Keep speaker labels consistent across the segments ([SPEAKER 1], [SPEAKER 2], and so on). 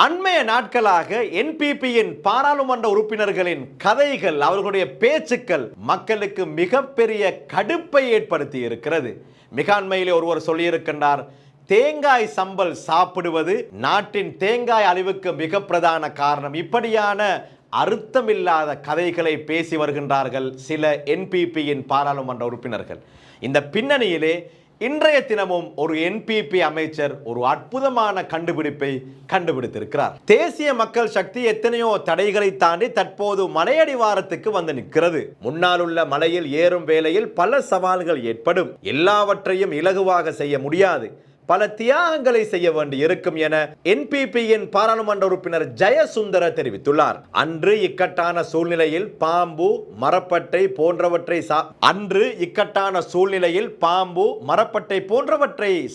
[SPEAKER 1] அண்மைய நாட்களாக என்பிபியின் பாராளுமன்ற உறுப்பினர்களின் கதைகள், அவர்களுடைய பேச்சுக்கள் மக்களுக்கு மிகப்பெரிய கடுப்பை ஏற்படுத்தி இருக்கிறது. மிக அண்மையிலே ஒருவர் சொல்லியிருக்கின்றார், தேங்காய் சம்பல் சாப்பிடுவது நாட்டின் தேங்காய் அழிவுக்கு மிக பிரதான காரணம். இப்படியான அர்த்தமில்லாத கதைகளை பேசி வருகின்றார்கள் சில என்பிபியின் பாராளுமன்ற உறுப்பினர்கள். இந்த பின்னணியிலே இன்றைய தினமும் ஒரு என்பிபி அமைச்சர் ஒரு அற்புதமான கண்டுபிடிப்பை கண்டுபிடித்திருக்கிறார். தேசிய மக்கள் சக்தி எத்தனையோ தடைகளை தாண்டி தற்போது மலையடிவாரத்துக்கு வந்து நிற்கிறது. முன்னால் உள்ள மலையில் ஏறும் வேளையில் பல சவால்கள் ஏற்படும். எல்லாவற்றையும் இலகுவாக செய்ய முடியாது. பல தியாகங்களை செய்ய வேண்டி இருக்கும் என என்பிபியின் பாராளுமன்ற உறுப்பினர் ஜெயசுந்தர தெரிவித்துள்ளார். அன்று இக்கட்டான சூழ்நிலையில் பாம்பு, மரப்பட்டை போன்றவற்றை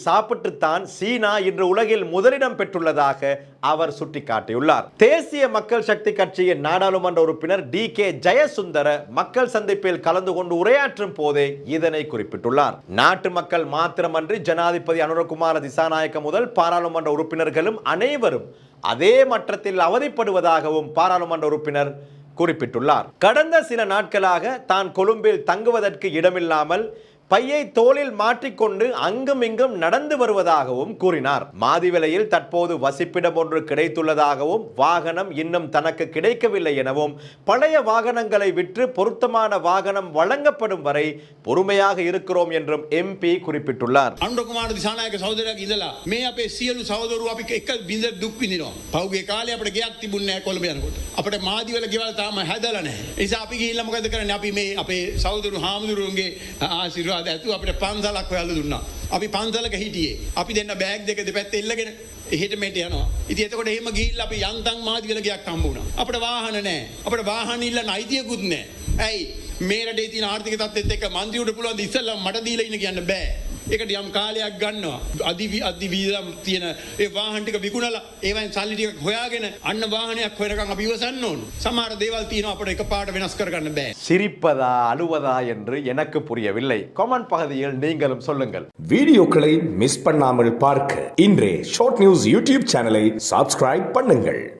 [SPEAKER 1] சாப்பிட்டுத்தான் சீனா இன்று உலகில் முதலிடம் பெற்றுள்ளதாக அவர் சுட்டிக்காட்டியுள்ளார். தேசிய மக்கள் சக்தி கட்சியின் நாடாளுமன்ற உறுப்பினர் டி.கே. ஜெயசுந்தர மக்கள் சந்திப்பில் கலந்து கொண்டு உரையாற்றும் போதே இதனை குறிப்பிட்டுள்ளார். நாட்டு மக்கள் மாத்திரமன்றி ஜனாதிபதி அனுரகுமார் திசாநாயக்க முதல் பாராளுமன்ற உறுப்பினர்களும் அனைவரும் அதே மட்டத்தில் அவதிப்படுவதாகவும் பாராளுமன்ற உறுப்பினர் குறிப்பிட்டுள்ளார். கடந்த சில நாட்களாக தான் கொழும்பில் தங்குவதற்கு இடமில்லாமல் பையை தோளில் மாற்றிக்கொண்டு அங்கும் இங்கும் நடந்து வருவதாகவும் கூறினார். மாதிவிலையில் தற்போது வசிப்பிடம் ஒன்று கிடைத்துள்ளதாகவும், வாகனம் இன்னும் தனக்கு கிடைக்கவில்லை எனவும், பழைய வாகனங்களை விற்று பொருத்தமான வாகனம் வழங்கப்படும் வரை பொறுமையாக இருக்கிறோம் என்றும் எம்பி குறிப்பிட்டுள்ளார்.
[SPEAKER 2] අනුරකුමාර දිසානායක සහෝදරයෙක් ඉඳලා මේ අපේ සියලු සහෝදරයෝ අපි එක බින්ද දුක් විඳිනවා. පහුගිය කාලේ අපිට ගෙයක් තිබුණේ නැහැ කොළඹ යනකොට. අපිට මාදිවල ගෙවල් තාම හැදලා නැහැ. ඒ නිසා අපි ගිහිල්ලා මොකද කරන්නේ? අපි මේ අපේ සහෝදරු හාමුදුරුවන්ගේ ආශිර්වාද ඇතුව අපිට පන්සලක් හොයලා දුන්නා. අපි පන්සලක හිටියේ. අපි දෙන්න බෑග් දෙක දෙපැත්තේ එල්ලගෙන එහෙට මෙහෙට යනවා. ඉතින් එතකොට එහෙම ගිහිල්ලා අපි යන්තම් මාදිවල ගෙයක් හම්බ වුණා. අපිට වාහන නැහැ. අපිට වාහන ඉල්ලන්න අයිතියකුත් නැහැ. ඇයි? මේ රටේ තියෙන ආර්ථික තත්ත්වෙත් එක්ක මන්ත්‍රීවරු පුළුවන් ද ඉස්සෙල්ලා මට දීලා ඉන්න කියන්න බෑ. ඒකට යම් කාලයක් ගන්නවා. අදි වීදම් තියෙන ඒ වාහන ටික විකුණලා ඒවෙන් සල්ලි ටික හොයාගෙන අන්න වාහනයක් හොයනකම් අපි ඉවසන්න ඕන. සමහර දේවල් තියෙනවා අපිට එකපාරට වෙනස් කරගන්න බෑ.
[SPEAKER 1] சிரிப்பதா அழுவதா என்று எனக்கு புரியவில்லை. கமெண்ட் பகுதியில் நீங்களும் சொல்லுங்கள்.
[SPEAKER 3] வீடியோக்களை மிஸ் பண்ணாமல் பார்க்க இன்றே ஷார்ட் நியூஸ் யூடியூப் சேனலை சப்ஸ்கிரைப் பண்ணுங்கள்.